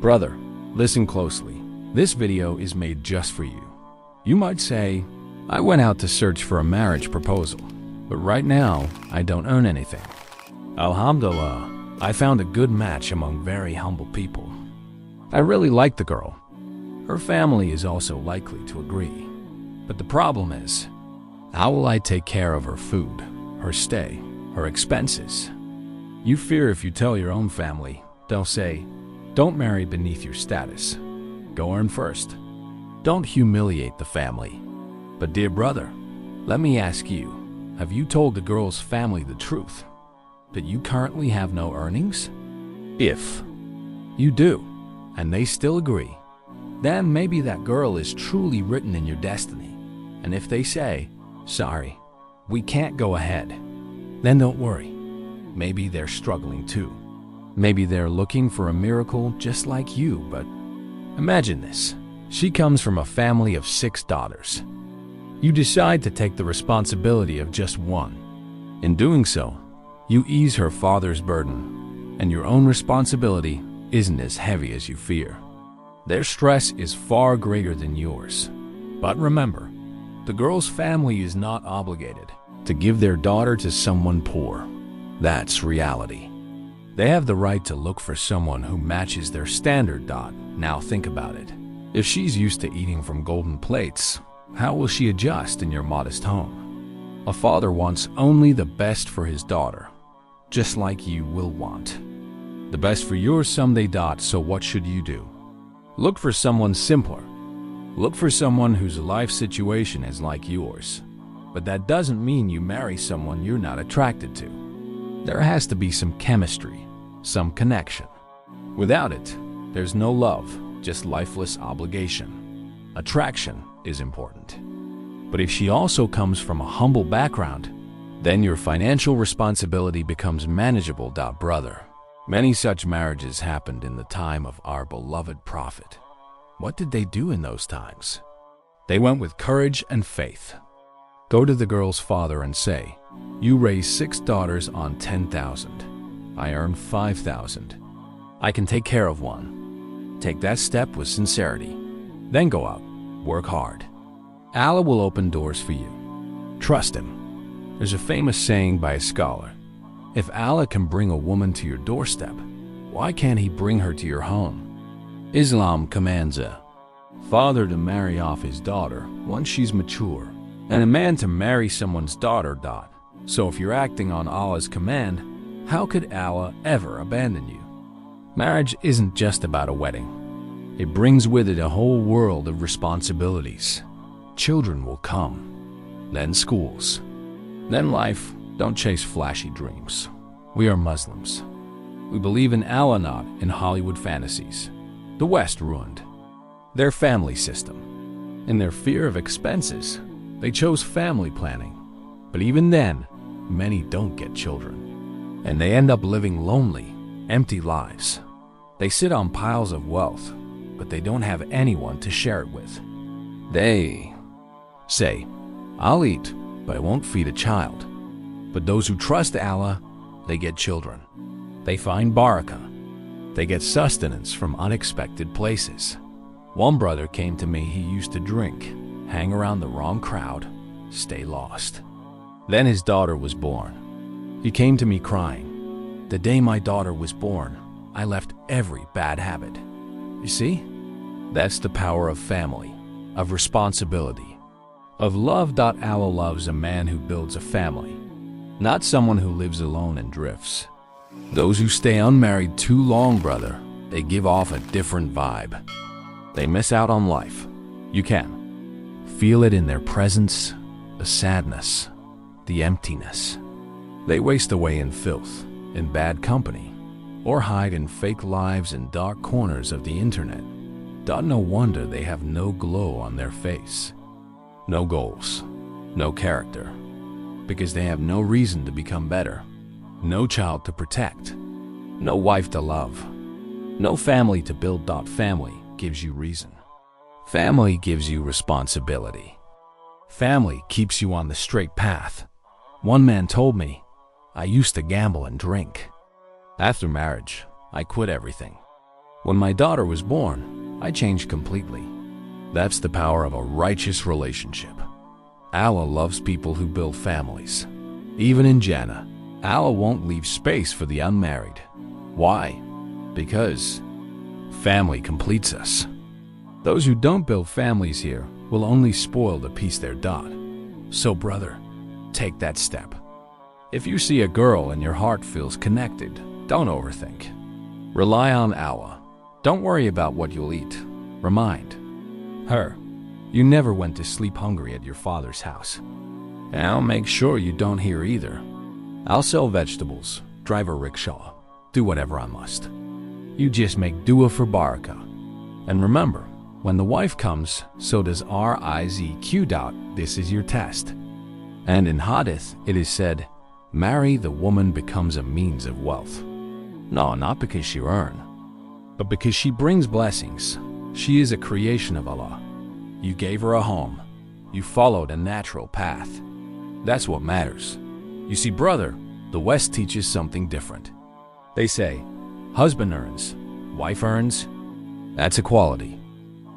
Brother, listen closely. This video is made just for you. You might say, I went out to search for a marriage proposal, but right now I don't earn anything. Alhamdulillah, I found a good match among very humble people. I really like the girl. Her family is also likely to agree. But the problem is, how will I take care of her food, her stay, her expenses? You fear if you tell your own family, they'll say, don't marry beneath your status. Go earn first. Don't humiliate the family. But dear brother, let me ask you, have you told the girl's family the truth? That you currently have no earnings? If you do, and they still agree, then maybe that girl is truly written in your destiny. And if they say, sorry, we can't go ahead, then don't worry. Maybe they're struggling too. Maybe they're looking for a miracle just like you, but imagine this. She comes from a family of 6 daughters. You decide to take the responsibility of just one. In doing so, you ease her father's burden, and your own responsibility isn't as heavy as you fear. Their stress is far greater than yours. But remember, the girl's family is not obligated to give their daughter to someone poor. That's reality. They have the right to look for someone who matches their standard. Now think about it. If she's used to eating from golden plates, how will she adjust in your modest home? A father wants only the best for his daughter, just like you will want the best for yours someday. So what should you do? Look for someone simpler. Look for someone whose life situation is like yours. But that doesn't mean you marry someone you're not attracted to. There has to be some chemistry, some connection. Without it, there's no love, just lifeless obligation. Attraction is important. But if she also comes from a humble background, then your financial responsibility becomes manageable. Brother, many such marriages happened in the time of our beloved Prophet. What did they do in those times? They went with courage and faith. Go to the girl's father and say, you raise 6 daughters on 10,000. I earn 5,000. I can take care of one. Take that step with sincerity. Then go out, work hard. Allah will open doors for you. Trust Him. There's a famous saying by a scholar, if Allah can bring a woman to your doorstep, why can't He bring her to your home? Islam commands a father to marry off his daughter once she's mature, and a man to marry someone's daughter. So if you're acting on Allah's command, how could Allah ever abandon you? Marriage isn't just about a wedding. It brings with it a whole world of responsibilities. Children will come, then schools, then life. Don't chase flashy dreams. We are Muslims. We believe in Allah, not in Hollywood fantasies. The West ruined their family system. In their fear of expenses, they chose family planning. But even then, many don't get children, and they end up living lonely, empty lives. They sit on piles of wealth, but they don't have anyone to share it with. They say, I'll eat, but I won't feed a child. But those who trust Allah, they get children. They find Barakah. They get sustenance from unexpected places. One brother came to me. He used to drink, hang around the wrong crowd, stay lost. Then his daughter was born. He came to me crying. The day my daughter was born, I left every bad habit. You see? That's the power of family, of responsibility, of love. Allah loves a man who builds a family, not someone who lives alone and drifts. Those who stay unmarried too long, brother, they give off a different vibe. They miss out on life. You can feel it in their presence, the sadness, the emptiness. They waste away in filth, in bad company, or hide in fake lives in dark corners of the internet. No wonder they have no glow on their face, no goals, no character, because they have no reason to become better, no child to protect, no wife to love, no family to build. Family gives you reason. Family gives you responsibility. Family keeps you on the straight path. One man told me, I used to gamble and drink. After marriage, I quit everything. When my daughter was born, I changed completely. That's the power of a righteous relationship. Allah loves people who build families. Even in Jannah, Allah won't leave space for the unmarried. Why? Because family completes us. Those who don't build families here will only spoil the piece they're dot. So brother, take that step. If you see a girl and your heart feels connected, don't overthink. Rely on Allah. Don't worry about what you'll eat. Remind her, you never went to sleep hungry at your father's house. And I'll make sure you don't hear either. I'll sell vegetables, drive a rickshaw, do whatever I must. You just make dua for Barakah. And remember, when the wife comes, so does Rizq. This is your test. And in Hadith, it is said, marry the woman becomes a means of wealth. No, not because she earn, but because she brings blessings. She is a creation of Allah. You gave her a home. You followed a natural path. That's what matters. You see, brother, the West teaches something different. They say, husband earns, wife earns. That's equality.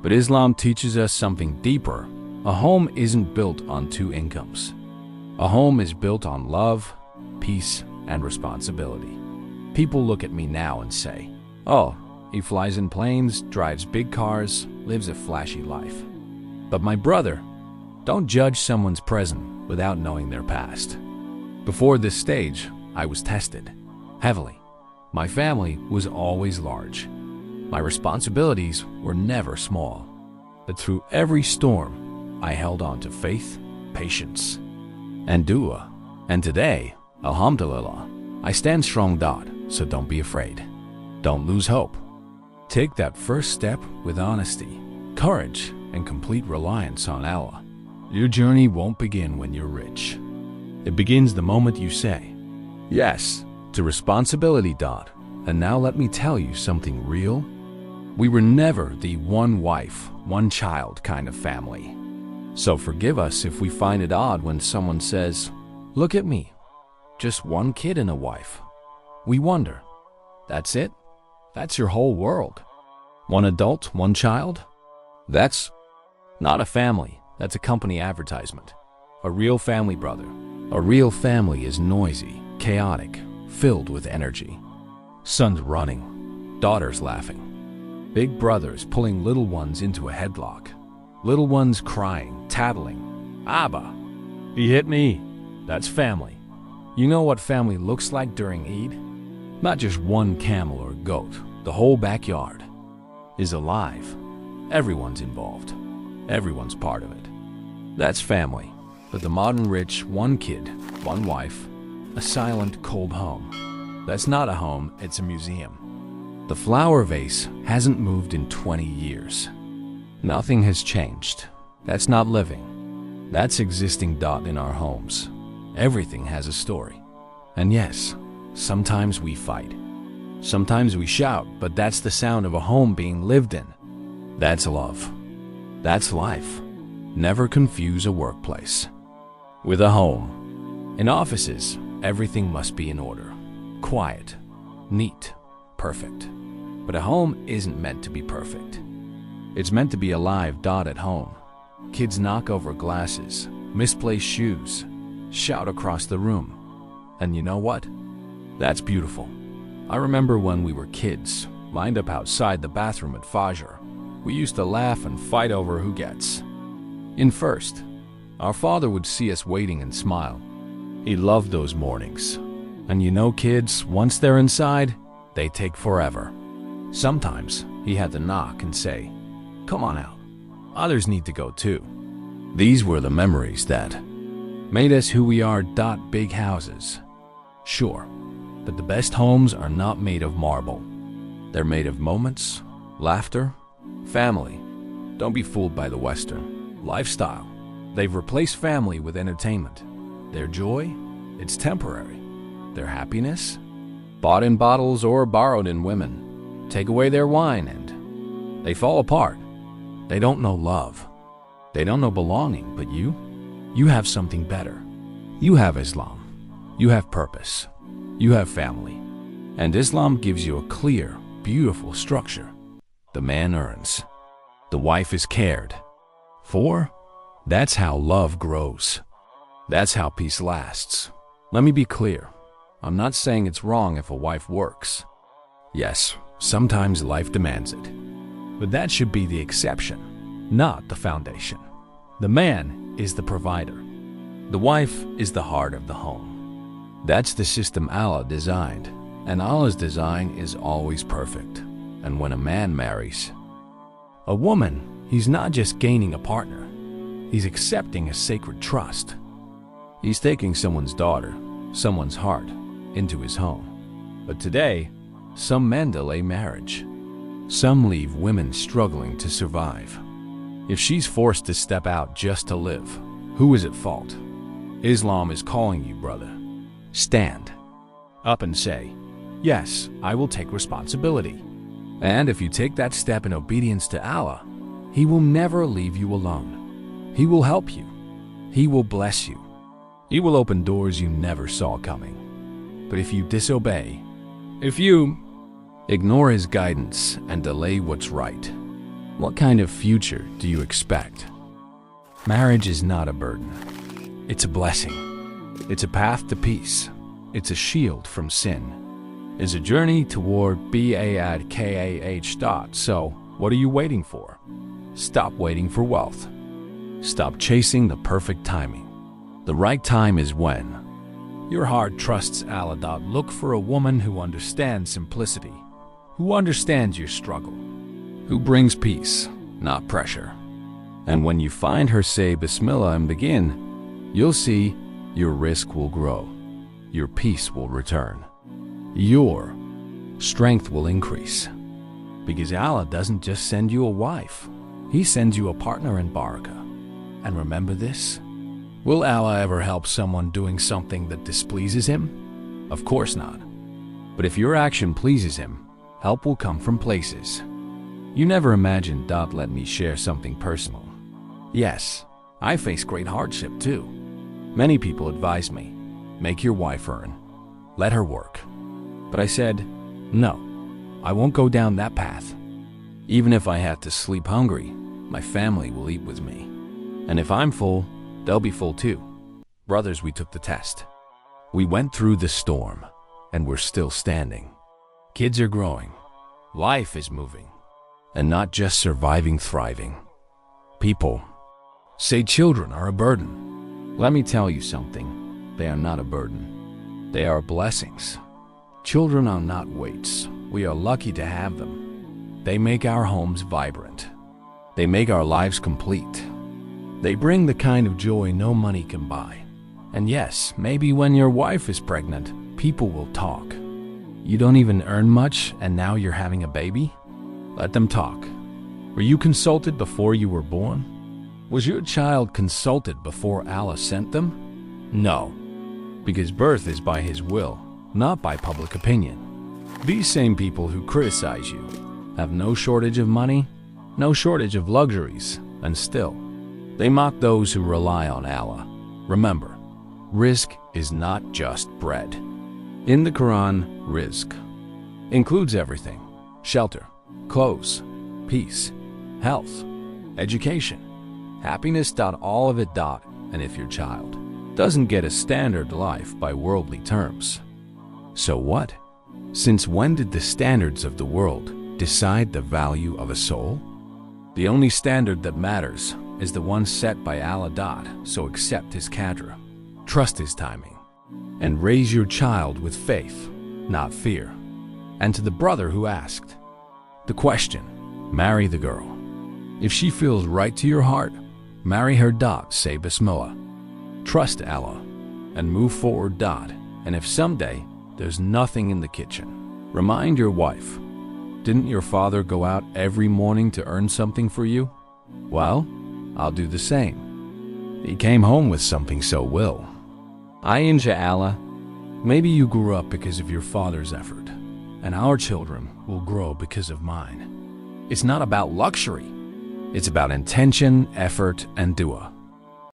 But Islam teaches us something deeper. A home isn't built on two incomes. A home is built on love, peace, and responsibility. People look at me now and say, oh, he flies in planes, drives big cars, lives a flashy life. But my brother, don't judge someone's present without knowing their past. Before this stage, I was tested heavily. My family was always large. My responsibilities were never small. But through every storm, I held on to faith, patience, and dua. And today, alhamdulillah, I stand strong. So don't be afraid. Don't lose hope. Take that first step with honesty, courage, and complete reliance on Allah. Your journey won't begin when you're rich. It begins the moment you say yes to responsibility. And now let me tell you something real. We were never the one wife, one child kind of family. So forgive us if we find it odd when someone says, look at me, just one kid and a wife. We wonder, that's it? That's your whole world? One adult, one child? That's not a family. That's a company advertisement. A real family, brother. A real family is noisy, chaotic, filled with energy. Sons running, daughters laughing. Big brothers pulling little ones into a headlock. Little ones crying, tattling. Abba, he hit me. That's family. You know what family looks like during Eid? Not just one camel or goat. The whole backyard is alive. Everyone's involved. Everyone's part of it. That's family. But the modern rich, one kid, one wife, a silent, cold home. That's not a home, it's a museum. The flower vase hasn't moved in 20 years. Nothing has changed. That's not living. That's existing. In our homes. Everything has a story. And yes, sometimes we fight. Sometimes we shout, but that's the sound of a home being lived in. That's love. That's life. Never confuse a workplace with a home. In offices, everything must be in order. Quiet, neat, perfect. But a home isn't meant to be perfect. It's meant to be alive. At home, kids knock over glasses, misplace shoes, shout across the room. And you know what? That's beautiful. I remember when we were kids, lined up outside the bathroom at Fajr. We used to laugh and fight over who gets in first. Our father would see us waiting and smile. He loved those mornings. And you know, kids, once they're inside, they take forever. Sometimes he had to knock and say, come on out. Others need to go too. These were the memories that made us who we are. Big houses. Sure, but the best homes are not made of marble. They're made of moments, laughter, family. Don't be fooled by the Western lifestyle. They've replaced family with entertainment. Their joy, it's temporary. Their happiness, bought in bottles or borrowed in women. Take away their wine and they fall apart. They don't know love. They don't know belonging, but you have something better. You have Islam. You have purpose. You have family. And Islam gives you a clear, beautiful structure. the man earns. The wife is cared for. That's how love grows. That's how peace lasts. Let me be clear. I'm not saying it's wrong if a wife works. Yes, sometimes life demands it. But that should be the exception, not the foundation. The man is the provider. The wife is the heart of the home. That's the system Allah designed, and Allah's design is always perfect. And when a man marries a woman, he's not just gaining a partner. He's accepting a sacred trust. He's taking someone's daughter, someone's heart, into his home. But today, some men delay marriage. Some leave women struggling to survive. If she's forced to step out just to live, who is at fault? Islam is calling you, brother. Stand up and say, yes, I will take responsibility. And if you take that step in obedience to Allah, He will never leave you alone. He will help you. He will bless you. He will open doors you never saw coming. But if you disobey, if you ignore His guidance and delay what's right, what kind of future do you expect? Marriage is not a burden. It's a blessing. It's a path to peace. It's a shield from sin. It's a journey toward Barakah. So, what are you waiting for? Stop waiting for wealth. Stop chasing the perfect timing. The right time is when your heart trusts Allah. Look for a woman who understands simplicity, who understands your struggle, who brings peace, not pressure. And when you find her, say Bismillah and begin, you'll see your rizq will grow, your peace will return, your strength will increase. Because Allah doesn't just send you a wife, He sends you a partner in Barakah. And remember this, will Allah ever help someone doing something that displeases Him? Of course not. But if your action pleases Him, help will come from places you never imagined. Let me share something personal. Yes, I face great hardship too. Many people advise me, make your wife earn, let her work. But I said, no, I won't go down that path. Even if I have to sleep hungry, my family will eat with me. And if I'm full, they'll be full too. Brothers, we took the test. We went through the storm, and we're still standing. Kids are growing. Life is moving. And not just surviving, thriving. People say children are a burden. Let me tell you something. They are not a burden. They are blessings. Children are not weights. We are lucky to have them. They make our homes vibrant. They make our lives complete. They bring the kind of joy no money can buy. And yes, maybe when your wife is pregnant, people will talk. You don't even earn much and now you're having a baby? Let them talk. Were you consulted before you were born? Was your child consulted before Allah sent them? No, because birth is by His will, not by public opinion. These same people who criticize you have no shortage of money, no shortage of luxuries, and still, they mock those who rely on Allah. Remember, rizq is not just bread. In the Quran, rizq includes everything: shelter, clothes, peace, health, education, happiness. All of it. And if your child doesn't get a standard life by worldly terms, so what? Since when did the standards of the world decide the value of a soul? The only standard that matters is the one set by Allah. So accept His qadr, trust His timing, and raise your child with faith, not fear. And to the brother who asked the question, marry the girl. If she feels right to your heart, marry her. Say Bismillah, trust Allah, and move forward. And if someday there's nothing in the kitchen, remind your wife, didn't your father go out every morning to earn something for you? Well, I'll do the same. He came home with something, so will I. Inshallah, maybe you grew up because of your father's effort, and our children will grow because of mine. It's not about luxury. It's about intention, effort, and dua.